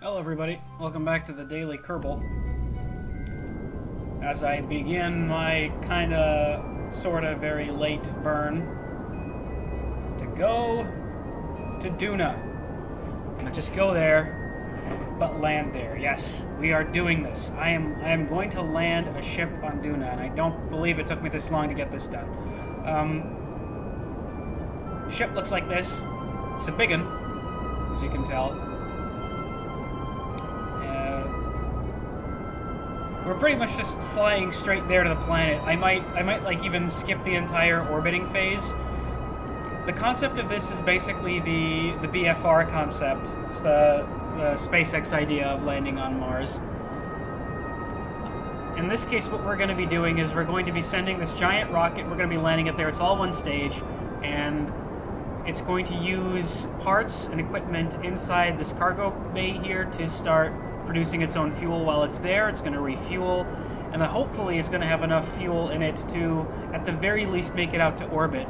Hello everybody, welcome back to the Daily Kerbal. As I begin my sorta very late burn to go to Duna. Not just go there, but land there. Yes, we are doing this. I am going to land a ship on Duna, and I don't believe it took me this long to get this done. Ship looks like this. It's a big one, as you can tell. We're pretty much just flying straight there to the planet. I might like even skip the entire orbiting phase. The concept of this is basically the BFR concept. It's the SpaceX idea of landing on Mars. In this case, what we're going to be doing is we're going to be sending this giant rocket. We're going to be landing it there. It's all one stage, and it's going to use parts and equipment inside this cargo bay here to start producing its own fuel while it's there. It's going to refuel, and then hopefully it's going to have enough fuel in it to, at the very least, make it out to orbit,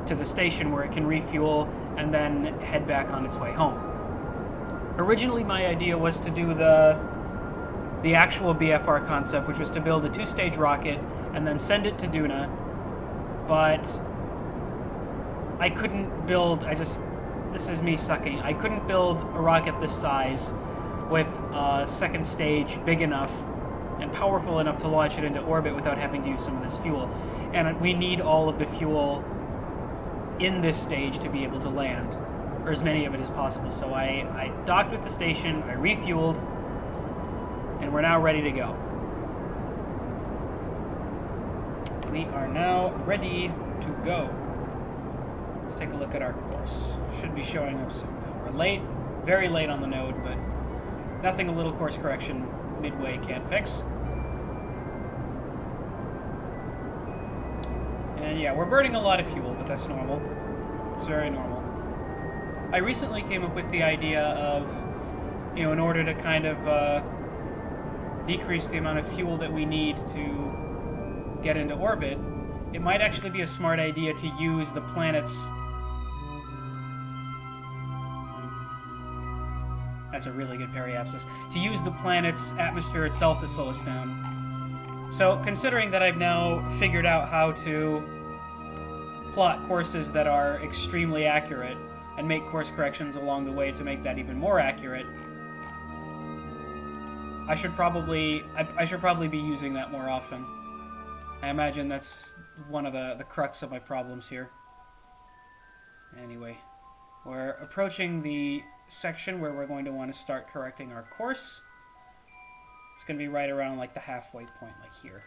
to the station where it can refuel and then head back on its way home. Originally, my idea was to do the actual BFR concept, which was to build a two-stage rocket and then send it to Duna, but I couldn't build, this is me sucking, I couldn't build a rocket this size with a second stage big enough and powerful enough to launch it into orbit without having to use some of this fuel. And we need all of the fuel in this stage to be able to land, or as many of it as possible. So I docked with the station, I refueled, and we're now ready to go. We are now ready to go. Let's take a look at our course. Should be showing up soon now. We're late, very late on the node, but nothing a little course correction midway can't fix. And yeah, we're burning a lot of fuel, but that's normal. It's very normal. I recently came up with the idea of, in order to kind of decrease the amount of fuel that we need to get into orbit, it might actually be a smart idea to use the planet's... That's a really good periapsis. To use the planet's atmosphere itself to slow us down. So, considering that I've now figured out how to plot courses that are extremely accurate and make course corrections along the way to make that even more accurate, I should probably be using that more often. I imagine that's one of the crux of my problems here. Anyway, we're approaching the section where we're going to want to start correcting our course. It's going to be right around like the halfway point, like here.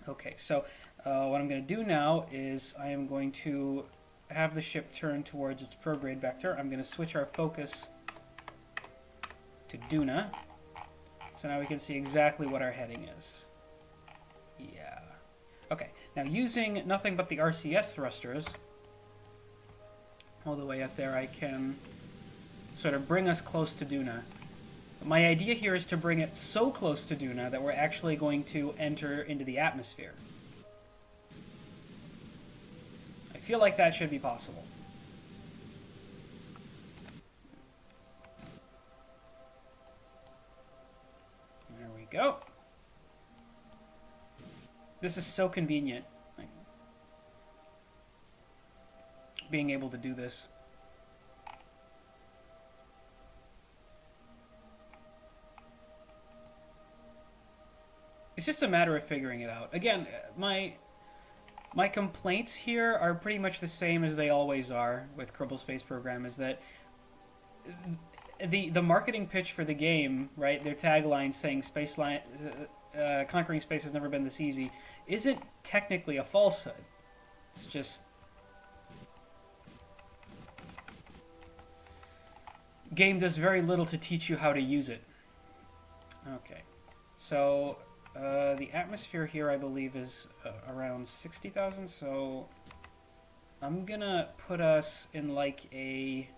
Okay, so what I'm going to do now is I am going to have the ship turn towards its prograde vector. I'm going to switch our focus to Duna, so now we can see exactly what our heading is. Yeah. Okay, now using nothing but the RCS thrusters all the way up there, I can sort of bring us close to Duna. My idea here is to bring it so close to Duna that we're actually going to enter into the atmosphere. I feel like that should be possible. There we go. This is so convenient, like, being able to do this. It's just a matter of figuring it out. Again, my complaints here are pretty much the same as they always are with Kerbal Space Program, is that the marketing pitch for the game, right, their tagline saying conquering space has never been this easy, isn't technically a falsehood. It's just... game does very little to teach you how to use it. Okay, so... the atmosphere here, I believe, is around 60,000, so I'm gonna put us in like a...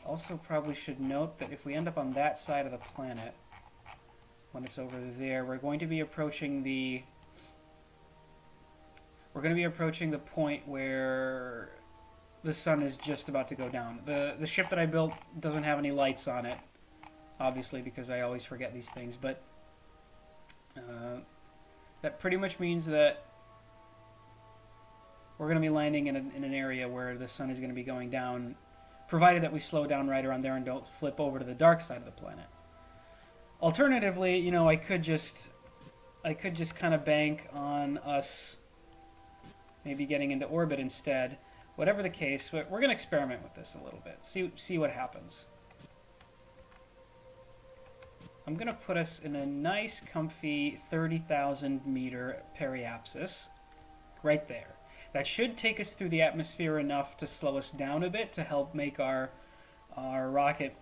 Also probably should note that if we end up on that side of the planet, when it's over there, we're going to be approaching the... point where the sun is just about to go down. The ship that I built doesn't have any lights on it. obviously, because I always forget these things, but that pretty much means that we're going to be landing in an area where the sun is going to be going down, provided that we slow down right around there and don't flip over to the dark side of the planet. Alternatively, you know, I could just kind of bank on us maybe getting into orbit instead. Whatever the case, but we're going to experiment with this a little bit. See what happens. I'm going to put us in a nice, comfy 30,000 meter periapsis right there. That should take us through the atmosphere enough to slow us down a bit to help make our rocket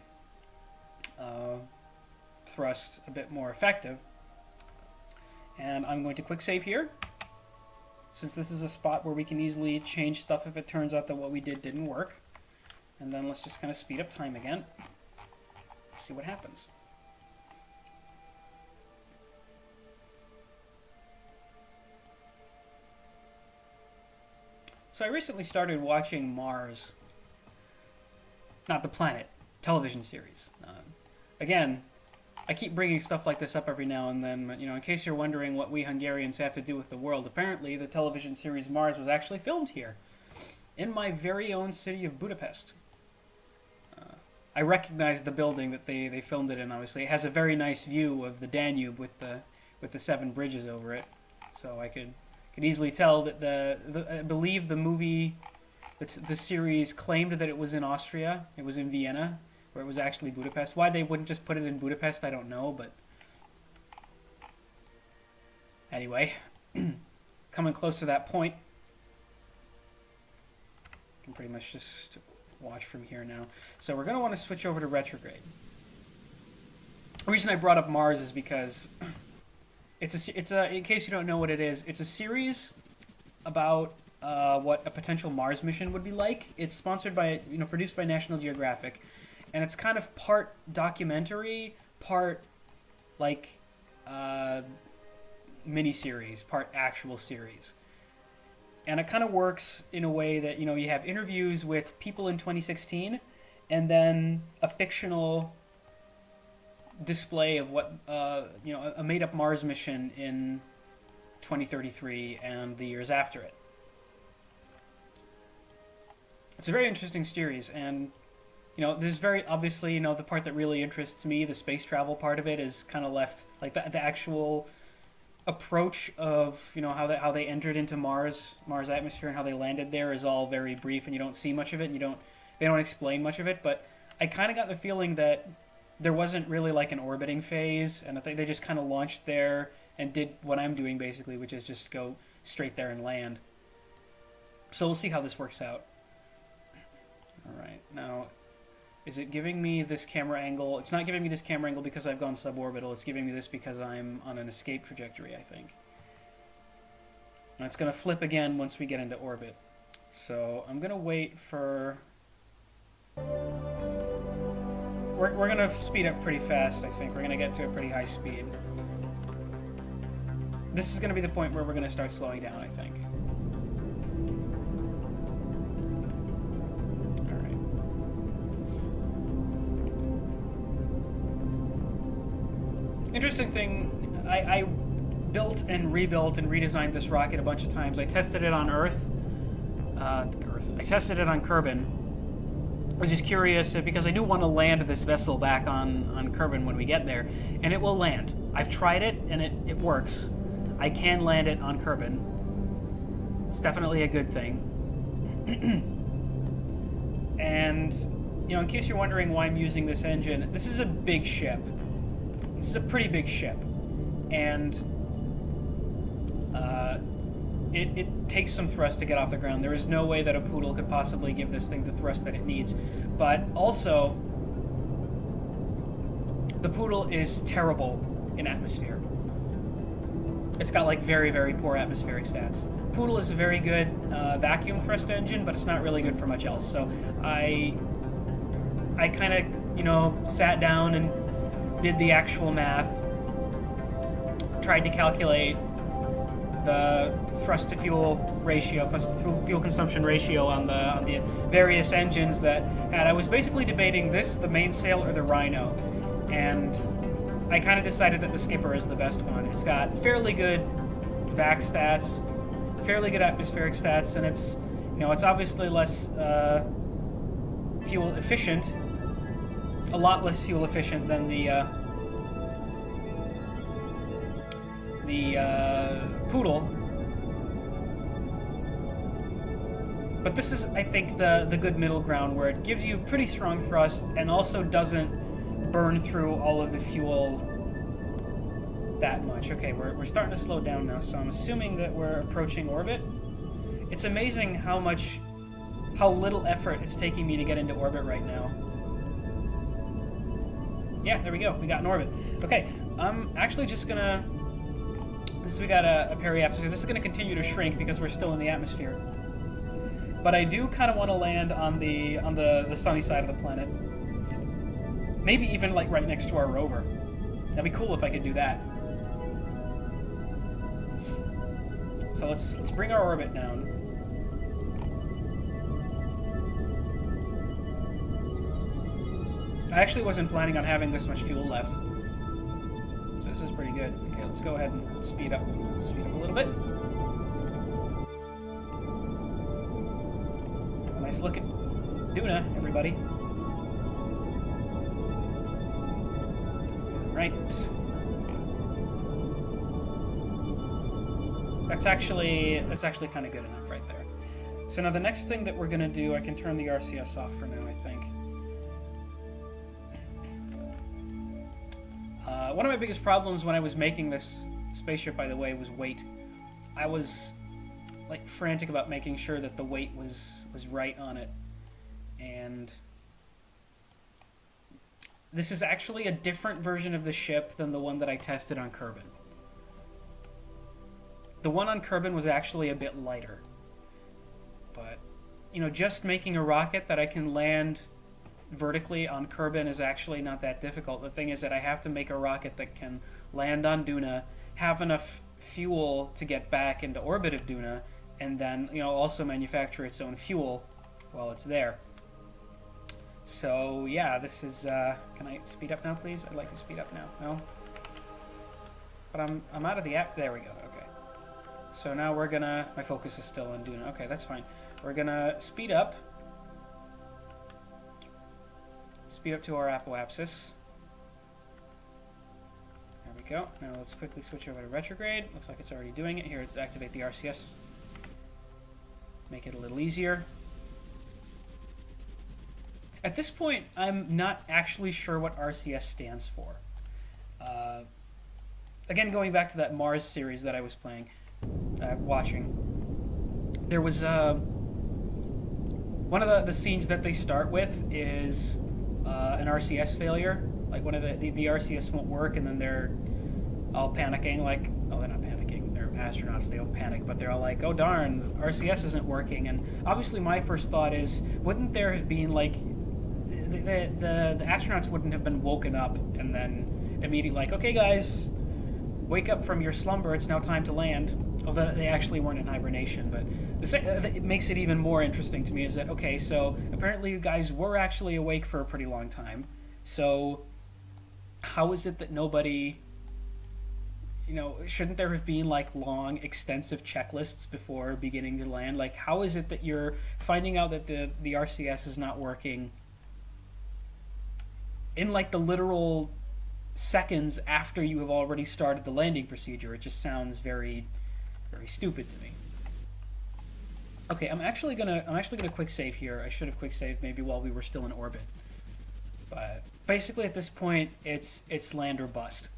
thrust a bit more effective. And I'm going to quick save here, since this is a spot where we can easily change stuff if it turns out that what we did didn't work. And then let's just kind of speed up time again. See what happens. So I recently started watching Mars. Not the planet, television series. Again, I keep bringing stuff like this up every now and then, you know, in case you're wondering what we Hungarians have to do with the world. Apparently, the television series Mars was actually filmed here, in my very own city of Budapest. I recognize the building that they filmed it in, obviously. It has a very nice view of the Danube with the 7 bridges over it. So I could easily tell that I believe the movie, the series claimed that it was in Austria. It was in Vienna, where it was actually Budapest. Why they wouldn't just put it in Budapest, I don't know, but anyway, coming close to that point, you can pretty much just watch from here now. So we're going to want to switch over to retrograde. The reason I brought up Mars is because it's a in case you don't know what it is, it's a series about what a potential Mars mission would be like. It's sponsored by, you know, produced by National Geographic, and it's kind of part documentary, part like mini-series, part actual series. And it kind of works in a way that, you know, you have interviews with people in 2016, and then a fictional display of what, you know, a made-up Mars mission in 2033 and the years after it. It's a very interesting series, and, you know, there's very obviously, you know, the part that really interests me, the space travel part of it, is kind of left, like the actual approach of, you know, how they entered into Mars atmosphere and how they landed there is all very brief, and you don't see much of it, and they don't explain much of it. But I kind of got the feeling that there wasn't really like an orbiting phase, and I think they just kind of launched there and did what I'm doing basically, which is just go straight there and land. So we'll see how this works out. All right, now, is it giving me this camera angle? It's not giving me this camera angle because I've gone suborbital. It's giving me this because I'm on an escape trajectory, I think. And it's going to flip again once we get into orbit. So I'm going to wait for... We're going to speed up pretty fast, I think. We're going to get to a pretty high speed. This is going to be the point where we're going to start slowing down, I think. Interesting thing, I built and rebuilt and redesigned this rocket a bunch of times. I tested it on Earth. I tested it on Kerbin. I was just curious because I do want to land this vessel back on Kerbin when we get there, and it will land. I've tried it, and it works. I can land it on Kerbin. It's definitely a good thing. And, you know, in case you're wondering why I'm using this engine, this is a big ship. This is a pretty big ship, and it takes some thrust to get off the ground. There is no way that a poodle could possibly give this thing the thrust that it needs. But also, the poodle is terrible in atmosphere. It's got like very, very poor atmospheric stats. Poodle is a very good vacuum thrust engine, but it's not really good for much else. So I kind of, you know, sat down and did the actual math, tried to calculate the thrust to fuel ratio, thrust to fuel consumption ratio on the various engines that had. I was basically debating this, the mainsail, or the Rhino, and I kind of decided that the Skipper is the best one. It's got fairly good vac stats, fairly good atmospheric stats, and it's, you know, it's obviously less fuel efficient, a lot less fuel efficient than the Poodle. But this is, I think, the good middle ground where it gives you pretty strong thrust and also doesn't burn through all of the fuel that much. Okay, we're starting to slow down now, so I'm assuming that we're approaching orbit. It's amazing how little effort it's taking me to get into orbit right now. Yeah, there we go. We got in orbit. Okay, I'm actually just gonna... we got a periapsis here. This is gonna continue to shrink because we're still in the atmosphere. But I do kind of want to land on the sunny side of the planet. Maybe even like right next to our rover. That'd be cool if I could do that. So let's bring our orbit down. I actually wasn't planning on having this much fuel left. So this is pretty good. Okay, let's go ahead and speed up a little bit. Nice look at Duna, everybody. Right. That's actually kind of good enough right there. So now the next thing that we're going to do, I can turn the RCS off for now, I think. One of my biggest problems when I was making this spaceship, by the way, was weight. I was like frantic about making sure that the weight was right on it, and this is actually a different version of the ship than the one that I tested on Kerbin. The one on Kerbin was actually a bit lighter, but you know, just making a rocket that I can land vertically on Kerbin is actually not that difficult. The thing is that I have to make a rocket that can land on Duna, have enough fuel to get back into orbit of Duna, and then, you know, also manufacture its own fuel while it's there. So yeah, this is can I speed up now, please? I'd like to speed up now. No? But I'm out of the app. There we go. Okay. So now we're gonna, my focus is still on Duna. Okay, that's fine. We're gonna speed up to our apoapsis. There we go. Now let's quickly switch over to retrograde. Looks like it's already doing it. Here, let's activate the RCS. Make it a little easier. At this point, I'm not actually sure what RCS stands for. Again, going back to that Mars series that I was watching, there was one of the scenes that they start with is an RCS failure. Like one of the RCS won't work, and then they're all panicking. Like, oh, they're not panicking. They're astronauts. They don't panic, but they're all like, "Oh darn, RCS isn't working." And obviously, my first thought is, wouldn't there have been like the astronauts wouldn't have been woken up and then immediately like, "Okay, guys, wake up from your slumber. It's now time to land." Although they actually weren't in hibernation, but it makes it even more interesting to me is that, okay, so apparently you guys were actually awake for a pretty long time. So how is it that nobody, you know, shouldn't there have been like long, extensive checklists before beginning to land? Like, how is it that you're finding out that the RCS is not working in like the literal seconds after you have already started the landing procedure? It just sounds very, very stupid to me. Okay, I'm actually gonna quick save here. I should have quick saved maybe while we were still in orbit. But basically at this point it's land or bust.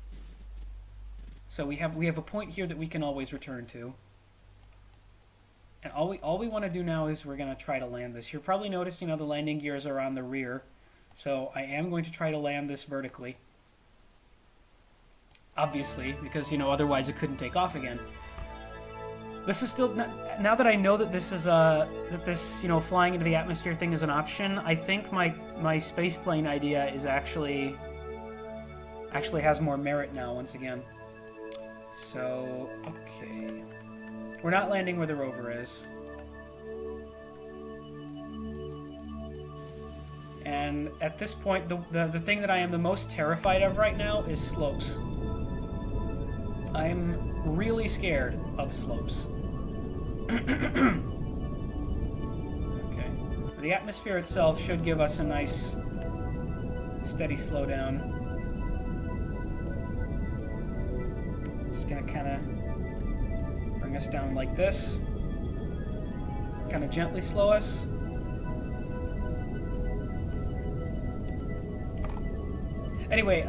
So we have a point here that we can always return to. And all we want to do now is we're gonna try to land this. You're probably noticing how the landing gears are on the rear. So I am going to try to land this vertically. Obviously, because, you know, otherwise it couldn't take off again. This is still, now that I know that this is that this, you know, flying into the atmosphere thing is an option, I think my space plane idea is actually has more merit now once again. So, okay. We're not landing where the rover is. And at this point, the thing that I am the most terrified of right now is slopes. I'm really scared of slopes. Okay. The atmosphere itself should give us a nice, steady slowdown. Just gonna kind of bring us down like this. Kind of gently slow us. Anyway,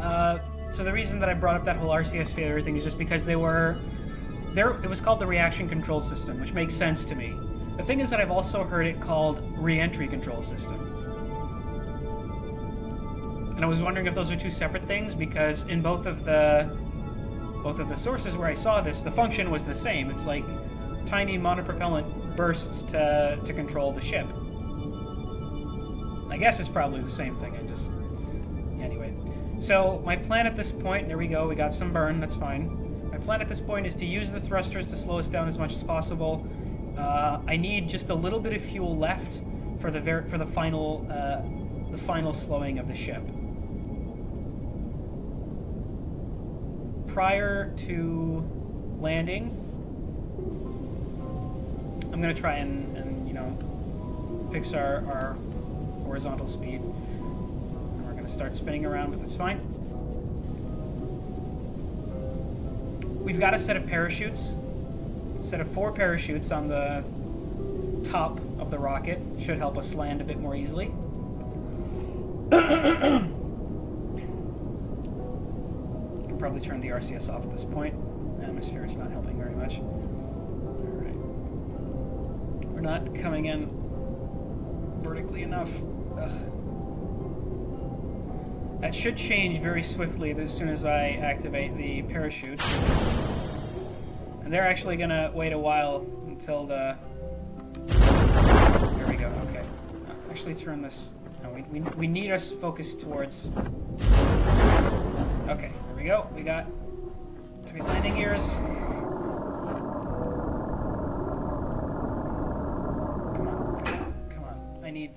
so the reason that I brought up that whole RCS failure thing is just because it was called the reaction control system, which makes sense to me. The thing is that I've also heard it called re-entry control system. And I was wondering if those are two separate things, because in both of the sources where I saw this, the function was the same. It's like tiny monopropellant bursts to control the ship. I guess it's probably the same thing. Anyway. So my plan at this point, there we go, we got some burn, that's fine. My plan at this point is to use the thrusters to slow us down as much as possible. I need just a little bit of fuel left for the final slowing of the ship. Prior to landing, I'm gonna try and you know, fix our horizontal speed. Start spinning around, but that's fine. We've got a set of parachutes, a set of 4 parachutes on the top of the rocket. Should help us land a bit more easily. Can probably turn the RCS off at this point. The atmosphere is not helping very much. Alright. We're not coming in vertically enough. Ugh. That should change very swiftly as soon as I activate the parachute. And they're actually going to wait a while until the... There we go, okay. Actually turn this... No, we need us focused towards... Okay, there we go. We got 3 landing gears. Come on. I need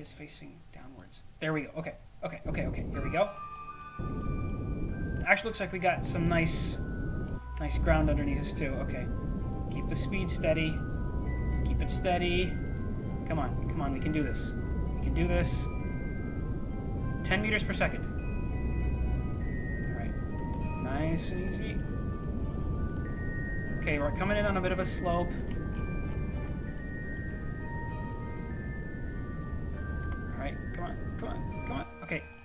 us facing downwards. There we go, okay. Okay, here we go. Actually looks like we got some nice ground underneath us too. Okay. Keep the speed steady. Keep it steady. Come on, we can do this. We can do this. 10 meters per second. Alright. Nice and easy. Okay, we're coming in on a bit of a slope. Alright, come on.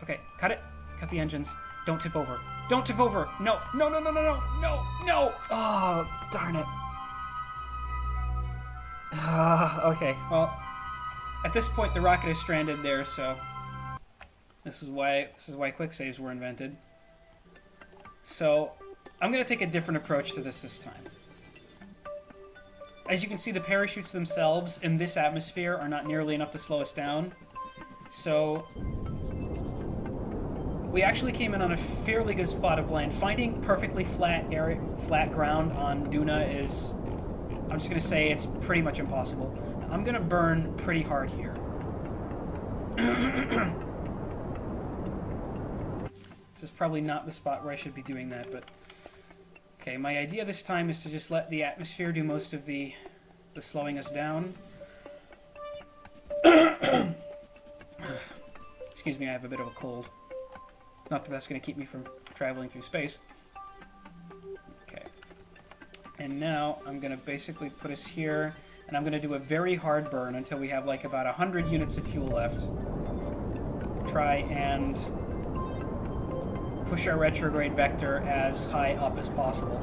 Okay, cut it. Cut the engines. Don't tip over. Don't tip over! No! Oh, darn it. Okay, well, at this point the rocket is stranded there, so this is why quick saves were invented. So, I'm going to take a different approach to this time. As you can see, the parachutes themselves in this atmosphere are not nearly enough to slow us down. So, we actually came in on a fairly good spot of land. Finding perfectly flat ground on Duna is, I'm just going to say, it's pretty much impossible. I'm going to burn pretty hard here. This is probably not the spot where I should be doing that, but... Okay, my idea this time is to just let the atmosphere do most of the slowing us down. Excuse me, I have a bit of a cold. Not that that's going to keep me from traveling through space. Okay. And now I'm going to basically put us here, and I'm going to do a very hard burn until we have like about 100 units of fuel left. Try and push our retrograde vector as high up as possible.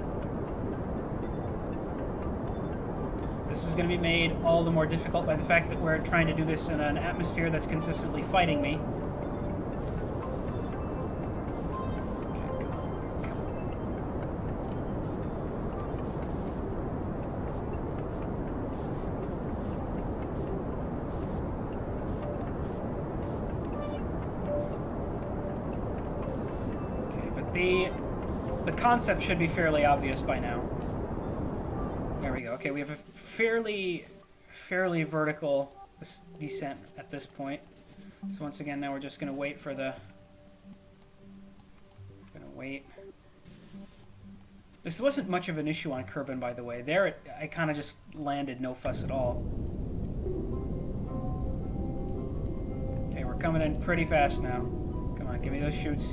This is going to be made all the more difficult by the fact that we're trying to do this in an atmosphere that's consistently fighting me. The concept should be fairly obvious by now. There we go. Okay, we have a fairly vertical descent at this point. So once again, now we're just gonna wait for the... Gonna wait. This wasn't much of an issue on Kerbin, by the way. There, I kind of just landed no fuss at all. Okay, we're coming in pretty fast now. Come on, give me those chutes.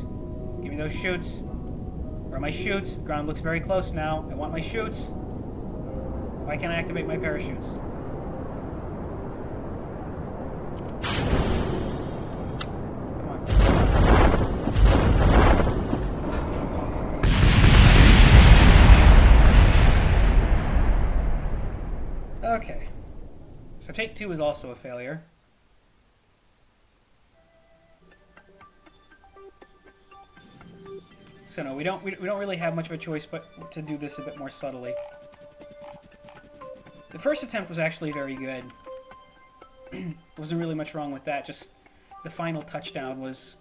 Give me those chutes. Where are my chutes? The ground looks very close now. I want my chutes. Why can't I activate my parachutes? Okay, so take 2 is also a failure. So no, we don't really have much of a choice but to do this a bit more subtly. The first attempt was actually very good. Wasn't really much wrong with that. Just the final touchdown was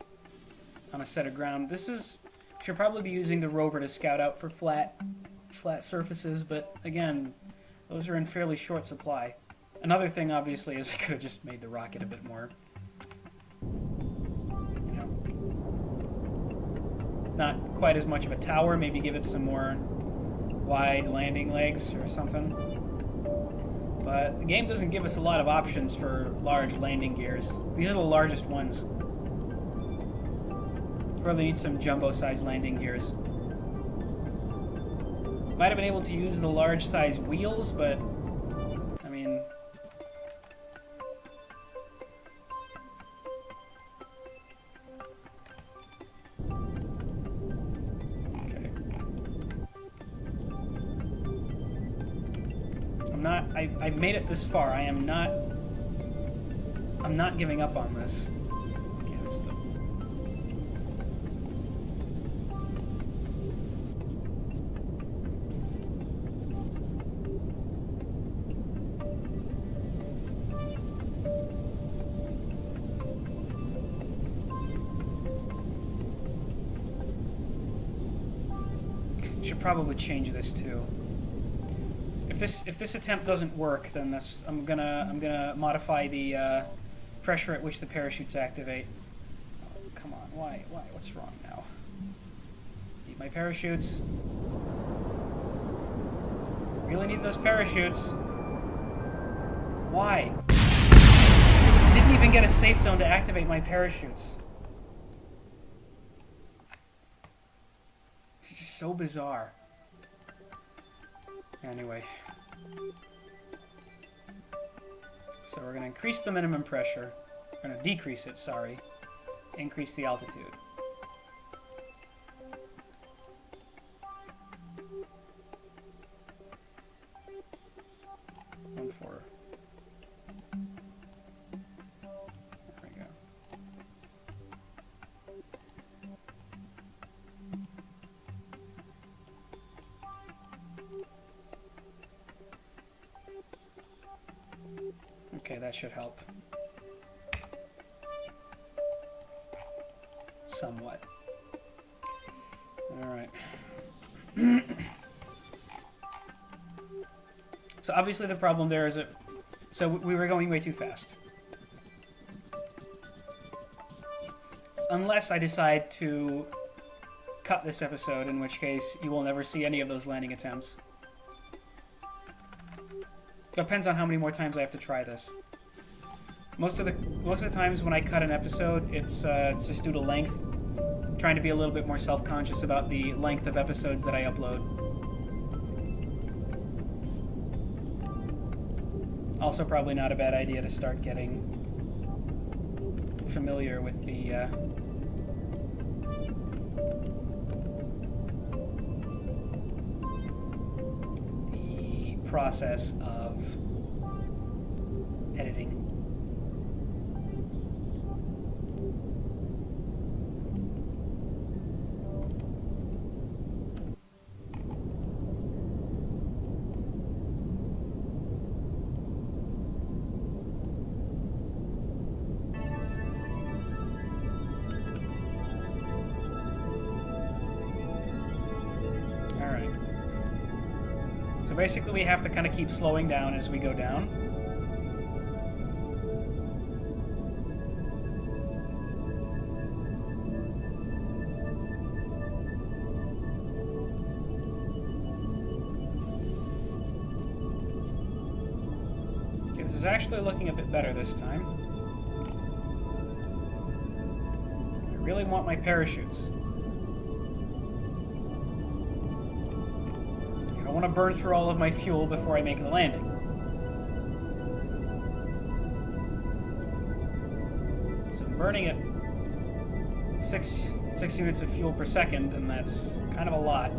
on a set of ground. Should probably be using the rover to scout out for flat surfaces, but again, those are in fairly short supply. Another thing, obviously, is I could have just made the rocket a bit more, you know, not quite as much of a tower. Maybe give it some more wide landing legs or something. But the game doesn't give us a lot of options for large landing gears. These are the largest ones. Probably need some jumbo-sized landing gears. Might have been able to use the large-size wheels, but I mean, okay. I've made it this far. I'm not giving up on this. Should probably change this too. If this attempt doesn't work, then I'm gonna modify the pressure at which the parachutes activate. Oh, come on, why? What's wrong now? Need my parachutes. Really need those parachutes. Why? Didn't even get a safe zone to activate my parachutes. It's just so bizarre. Anyway. So we're going to increase the minimum pressure. We're going to decrease it, sorry. Increase the altitude. One, 4. There we go. Okay, that should help. Somewhat. Alright. So obviously the problem there is that... So we were going way too fast. Unless I decide to cut this episode, in which case you will never see any of those landing attempts. Depends on how many more times I have to try this. Most of the times when I cut an episode, it's just due to length. I'm trying to be a little bit more self-conscious about the length of episodes that I upload. Also, probably not a bad idea to start getting familiar with the process of editing. Basically, we have to kind of keep slowing down as we go down. is actually looking a bit better this time. I really want my parachutes. I don't want to burn through all of my fuel before I make the landing. So I'm burning it 6 units of fuel per second, and that's kind of a lot.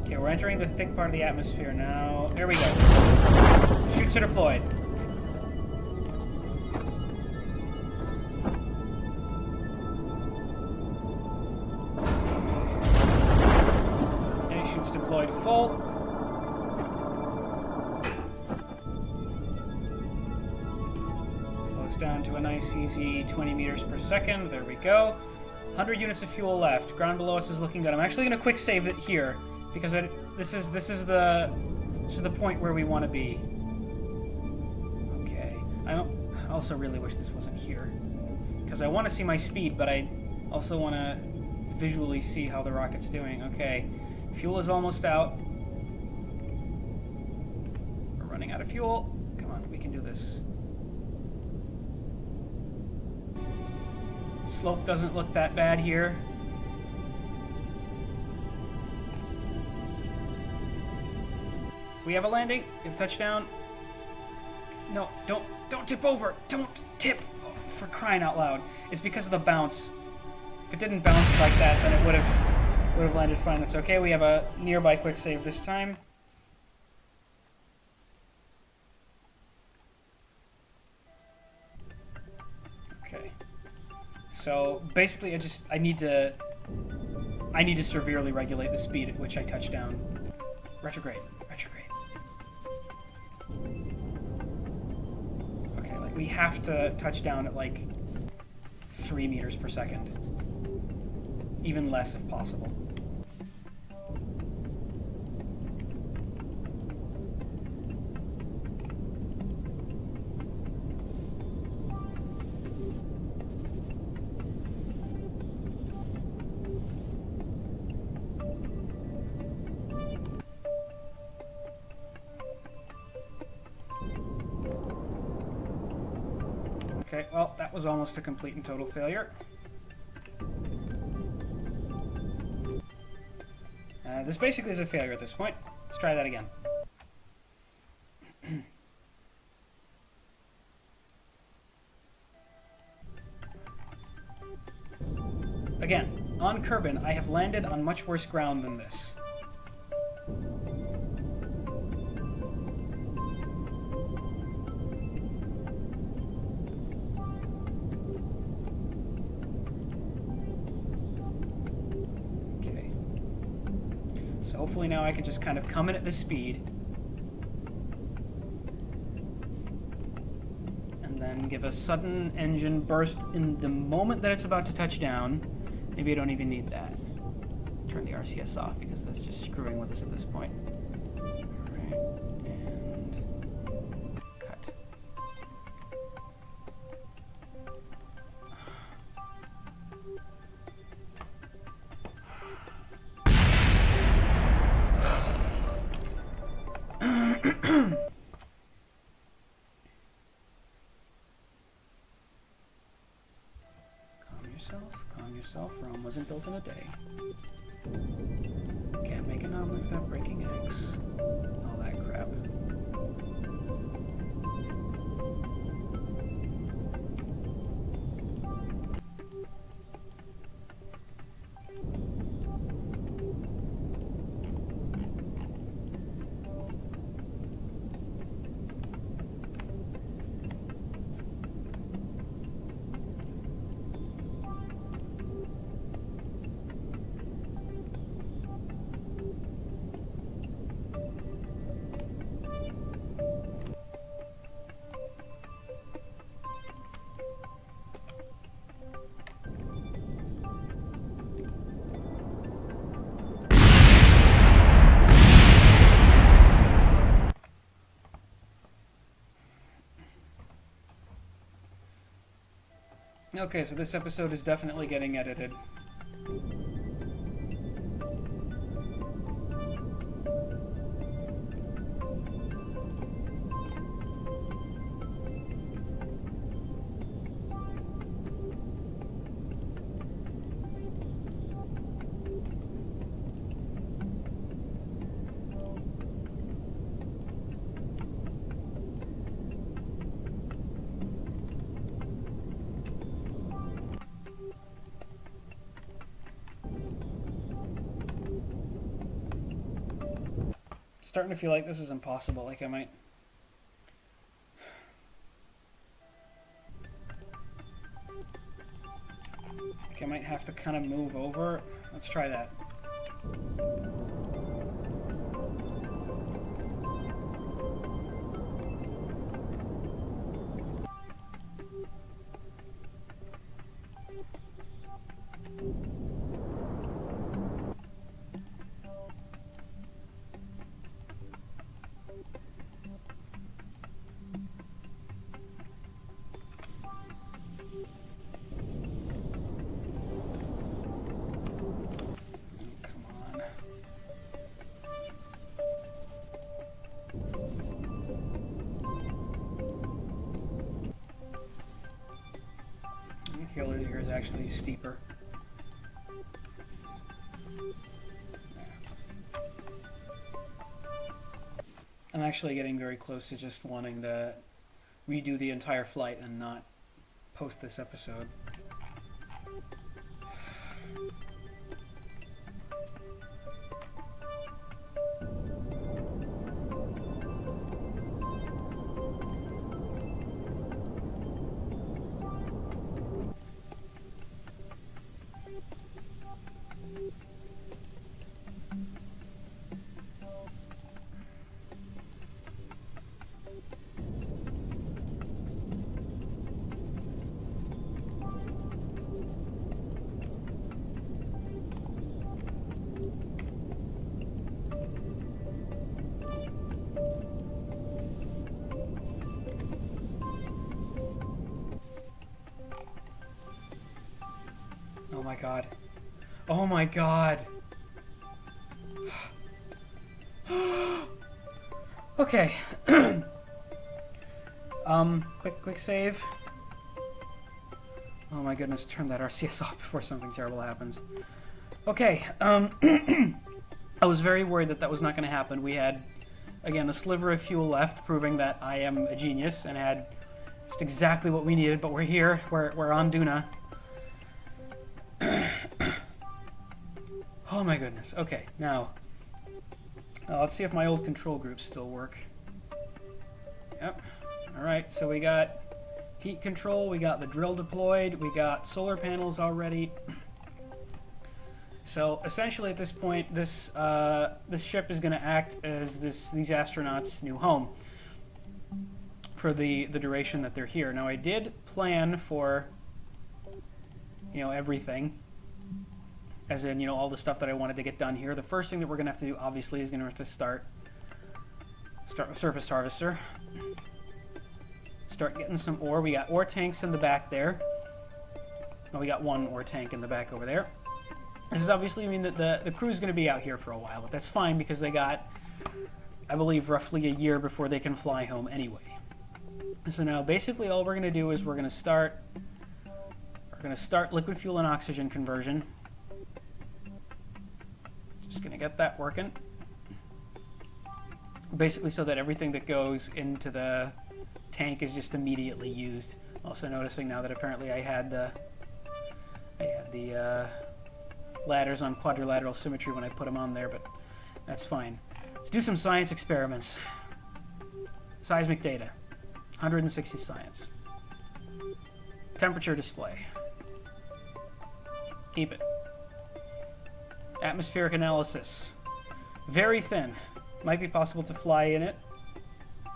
Okay, we're entering the thick part of the atmosphere now. There we go. Chutes are deployed. Okay, chutes deployed full. Slows down to a nice easy 20 meters per second. There we go. 100 units of fuel left. Ground below us is looking good. I'm actually going to quick save it here, because this is the point where we want to be. Okay. I also really wish this wasn't here, because I want to see my speed, but I also want to visually see how the rocket's doing. Okay. Fuel is almost out. We're running out of fuel. Come on, we can do this. Slope doesn't look that bad here. We have a landing. We have touchdown. No, don't tip over. Don't tip. Oh, for crying out loud. It's because of the bounce. If it didn't bounce like that, then it would have landed fine. That's okay. We have a nearby quick save this time. Okay. So basically, I need to severely regulate the speed at which I touch down. Retrograde. Okay, like we have to touch down at like 3 meters per second. Even less if possible. Okay, well, that was almost a complete and total failure. This basically is a failure at this point. Let's try that again. Again, on Kerbin, I have landed on much worse ground than this. So hopefully now I can just kind of come in at this speed and then give a sudden engine burst in the moment that it's about to touch down. Maybe I don't even need that. Turn the RCS off because that's just screwing with us at this point. Alright, and cut. Calm yourself. Rome wasn't built in a day. Can't make an omelet without breaking eggs. All that crap. Okay, so this episode is definitely getting edited. starting to feel like this is impossible. Like I might... Like I might have to kind of move over. Let's try that. Killer here is actually steeper. I'm actually getting very close to just wanting to redo the entire flight and not post this episode. Oh my god. Oh my god. Okay. Quick save. Oh my goodness, turn that RCS off before something terrible happens. Okay, I was very worried that that was not going to happen. We had, again, a sliver of fuel left, proving that I am a genius and had just exactly what we needed, but we're here. We're on Duna. Oh my goodness. Okay, now let's see if my old control groups still work. Yep. Alright, so we got heat control, we got the drill deployed, we got solar panels already. So essentially at this point, this ship is going to act as these astronauts' new home for the duration that they're here. Now I did plan for, you know, everything. As in, you know, all the stuff that I wanted to get done here. The first thing that we're going to have to do, obviously, is going to have to start the surface harvester. Start getting some ore. We got ore tanks in the back there. Oh, we got one ore tank in the back over there. This is obviously mean that the crew's going to be out here for a while, but that's fine because they got, I believe, roughly a year before they can fly home anyway. So now, basically, all we're going to do is we're going to start liquid fuel and oxygen conversion. Just going to get that working. Basically so that everything that goes into the tank is just immediately used. Also noticing now that apparently I had the ladders on quadrilateral symmetry when I put them on there, but that's fine. Let's do some science experiments. Seismic data. 160 science. Temperature display. Keep it. Atmospheric analysis. Very thin. Might be possible to fly in it.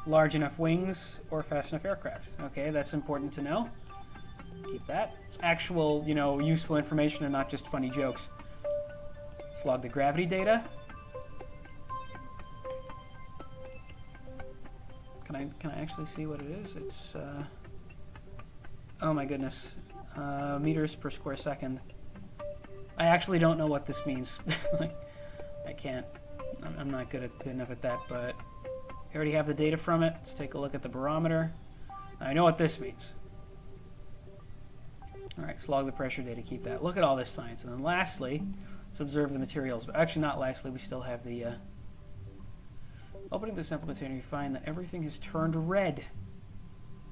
Large enough wings or fast enough aircraft. Okay, that's important to know. Keep that. It's actual, you know, useful information and not just funny jokes. Let's log the gravity data. Can I actually see what it is? It's oh my goodness. Meters per square second. I actually don't know what this means. I can't. I'm not good enough at that, but I already have the data from it. Let's take a look at the barometer. I know what this means. All right, let's log the pressure data, keep that. Look at all this science. And then lastly, let's observe the materials. But actually not lastly, we still have the... Opening the sample container, you find that everything has turned red.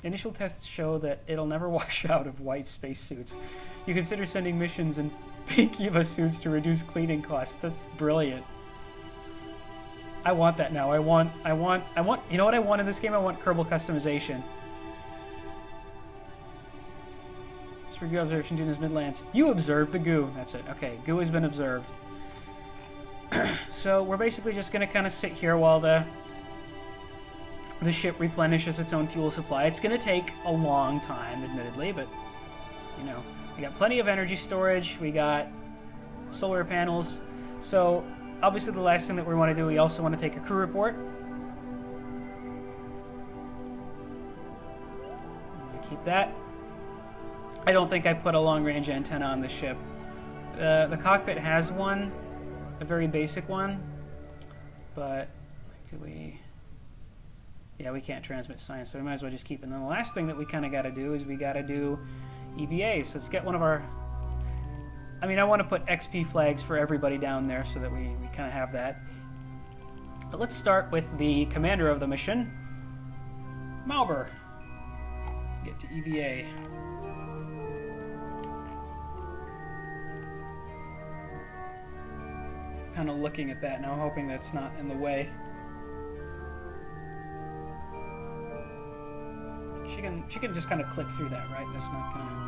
Initial tests show that it'll never wash out of white spacesuits. You consider sending missions in pink EVA suits to reduce cleaning costs. That's brilliant. I want that now. I want, you know what I want in this game? I want Kerbal customization. It's for goo observation, Duna's Midlands. You observed the goo. That's it. Okay, goo has been observed. So we're basically just going to kind of sit here while the ship replenishes its own fuel supply. It's going to take a long time, admittedly, but, you know, we got plenty of energy storage. We got solar panels. So obviously the last thing that we want to do, we also want to take a crew report. Keep that. I don't think I put a long-range antenna on the ship. The cockpit has one, a very basic one, but do we... Yeah, we can't transmit science, so we might as well just keep it. And then the last thing that we kind of got to do is we got to do EVAs. So let's get one of our... I mean, I want to put XP flags for everybody down there so that we kind of have that. But let's start with the commander of the mission, Mauber. Get to EVA. Kind of looking at that now, hoping that's not in the way. She can just kind of click through that, right? That's not gonna...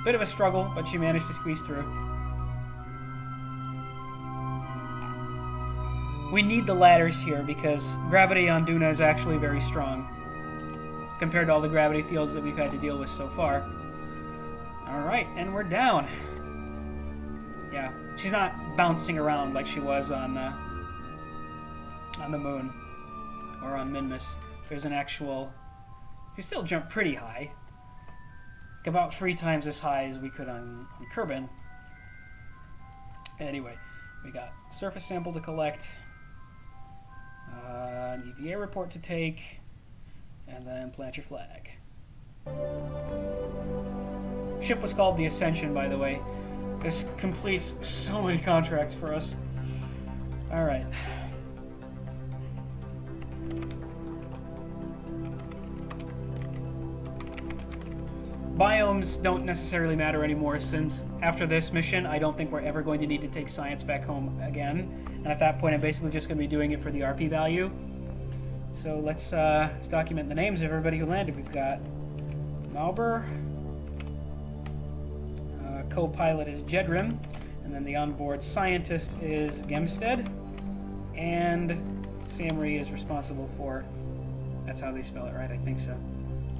Bit of a struggle, but she managed to squeeze through. We need the ladders here because gravity on Duna is actually very strong compared to all the gravity fields that we've had to deal with so far. Alright, and we're down. Yeah, she's not bouncing around like she was on the moon or on Minmus. There's an actual... You still jump pretty high. Like about 3 times as high as we could on Kerbin. Anyway, we got surface sample to collect, an EVA report to take, and then plant your flag. Ship was called the Ascension, by the way. This completes so many contracts for us. Alright. Biomes don't necessarily matter anymore since after this mission, I don't think we're ever going to need to take science back home again. And at that point, I'm basically just going to be doing it for the RP value. So let's document the names of everybody who landed. We've got Mauber, co-pilot is Jedrim, and then the onboard scientist is Gemstead, and Samri is responsible for... That's how they spell it, right? I think so.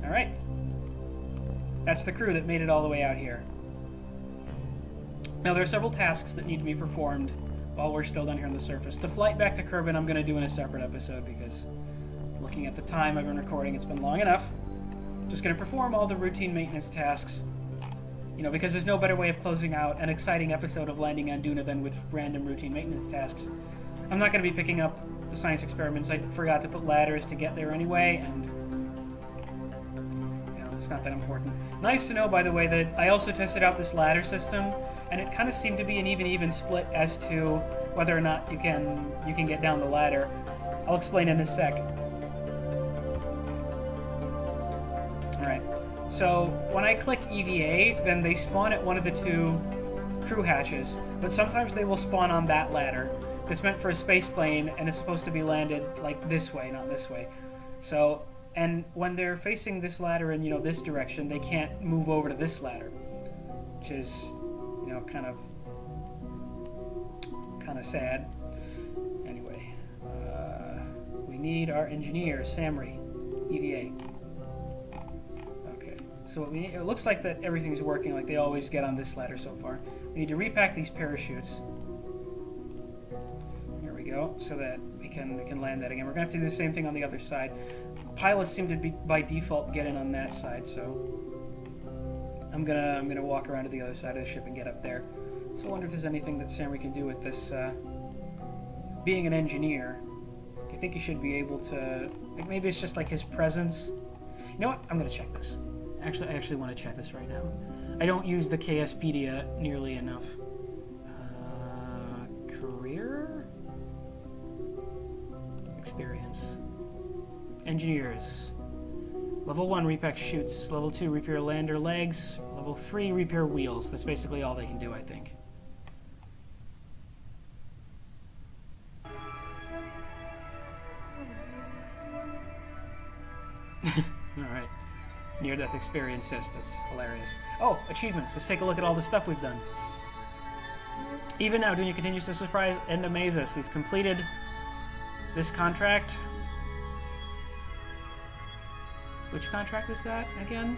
Alright. That's the crew that made it all the way out here. Now, there are several tasks that need to be performed while we're still down here on the surface. The flight back to Kerbin I'm going to do in a separate episode because looking at the time I've been recording, it's been long enough. Just going to perform all the routine maintenance tasks. You know, because there's no better way of closing out an exciting episode of Landing on Duna than with random routine maintenance tasks. I'm not going to be picking up the science experiments. I forgot to put ladders to get there anyway, and it's not that important. Nice to know, by the way, that I also tested out this ladder system, and it kind of seemed to be an even split as to whether or not you can get down the ladder. I'll explain in a sec. Alright, so when I click EVA, then they spawn at one of the 2 crew hatches, but sometimes they will spawn on that ladder that's meant for a space plane, and it's supposed to be landed like this way, not this way. So... And when they're facing this ladder in, this direction, they can't move over to this ladder, which is, kind of sad. Anyway, we need our engineer, Samri, EVA. Okay, so what we need, it looks like that everything's working like they always get on this ladder so far. We need to repack these parachutes. Here we go, so that we can land that again. We're going to have to do the same thing on the other side. Pilots seem to be by default get in on that side, so I'm gonna walk around to the other side of the ship and get up there. So I wonder if there's anything that Samri can do with this. Being an engineer, I think he should be able to. Like maybe it's just like his presence. You know what? I'm gonna check this. Actually, I actually want to check this right now. I don't use the KSpedia nearly enough. Career, experience. Engineers. Level 1, repack chutes. Level 2, repair lander legs. Level 3, repair wheels. That's basically all they can do, I think. near-death experiences. That's hilarious. Oh, achievements. Let's take a look at all the stuff we've done. Even now, Duna continues to surprise and amaze us. We've completed this contract. Which contract was that again?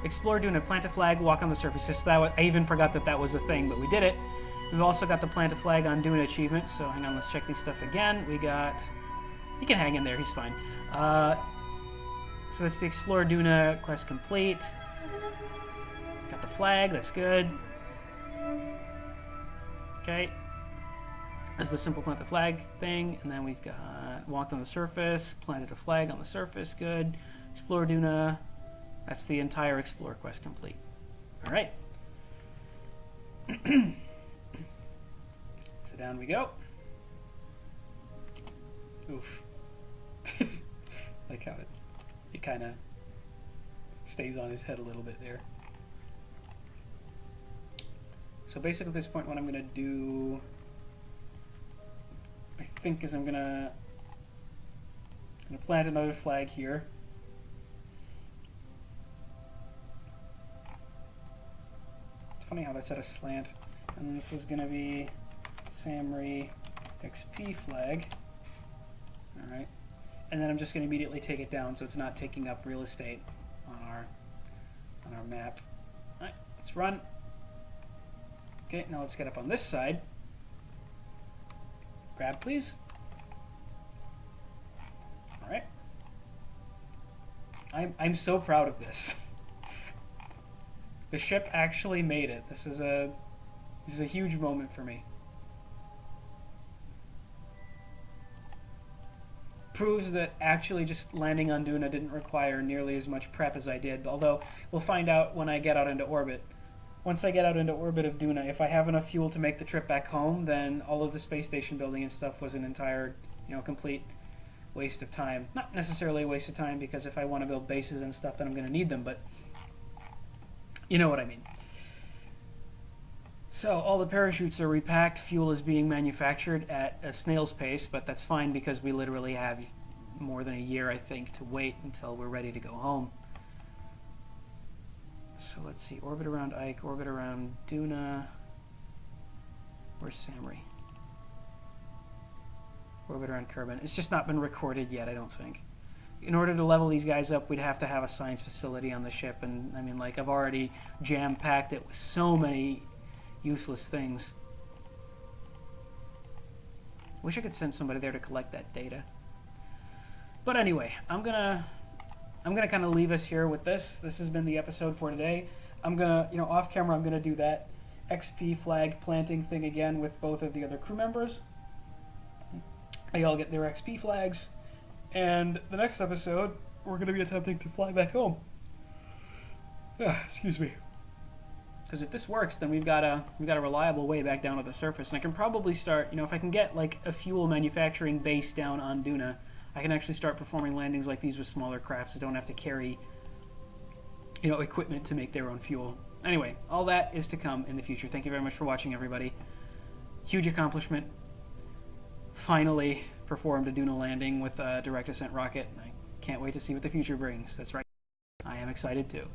Explore Duna, plant a flag, walk on the surface. Just that, I even forgot that that was a thing, but we did it. We've also got the plant a flag on Duna achievement, so hang on, let's check these stuff again. We got... He can hang in there, he's fine. So that's the Explore Duna quest complete. Got the flag, that's good. Okay. That's the simple plant the flag thing, and then we've got walked on the surface, planted a flag on the surface, good. Explore Duna. That's the entire Explore quest complete. All right. So down we go. Oof. Like how it kind of stays on his head a little bit there. So basically at this point what I'm going to do, I think, is I'm going to plant another flag here. It's funny how that's at a slant. And this is going to be Samri XP flag. Alright. And then I'm just going to immediately take it down so it's not taking up real estate on our map. Alright, let's run. Okay, now let's get up on this side. Grab, please. Alright. I'm so proud of this. The ship actually made it. This is a huge moment for me. Proves that actually just landing on Duna didn't require nearly as much prep as I did, although we'll find out when I get out into orbit. Once I get out into orbit of Duna, if I have enough fuel to make the trip back home, then all of the space station building and stuff was an entire, complete waste of time. Not necessarily a waste of time, because if I want to build bases and stuff, then I'm going to need them, but you know what I mean. So all the parachutes are repacked, fuel is being manufactured at a snail's pace, but that's fine because we literally have more than a year, I think, to wait until we're ready to go home. So let's see, orbit around Ike, orbit around Duna. Where's Samri? Orbit around Kerbal. It's just not been recorded yet, I don't think. In order to level these guys up, we'd have to have a science facility on the ship, and I mean, like, I've already jam-packed it with so many useless things. Wish I could send somebody there to collect that data. But anyway, I'm gonna kind of leave us here with this. This has been the episode for today. I'm gonna, off camera, I'm gonna do that XP flag planting thing again with both of the other crew members. They all get their XP flags, and the next episode we're gonna be attempting to fly back home. Excuse me. Because if this works, then we've got a reliable way back down to the surface, and I can probably start, if I can get like a fuel manufacturing base down on Duna, I can actually start performing landings like these with smaller crafts that don't have to carry, equipment to make their own fuel. Anyway, all that is to come in the future. Thank you very much for watching, everybody. Huge accomplishment. Finally performed a Duna landing with a direct ascent rocket, and I can't wait to see what the future brings. That's right. I am excited too.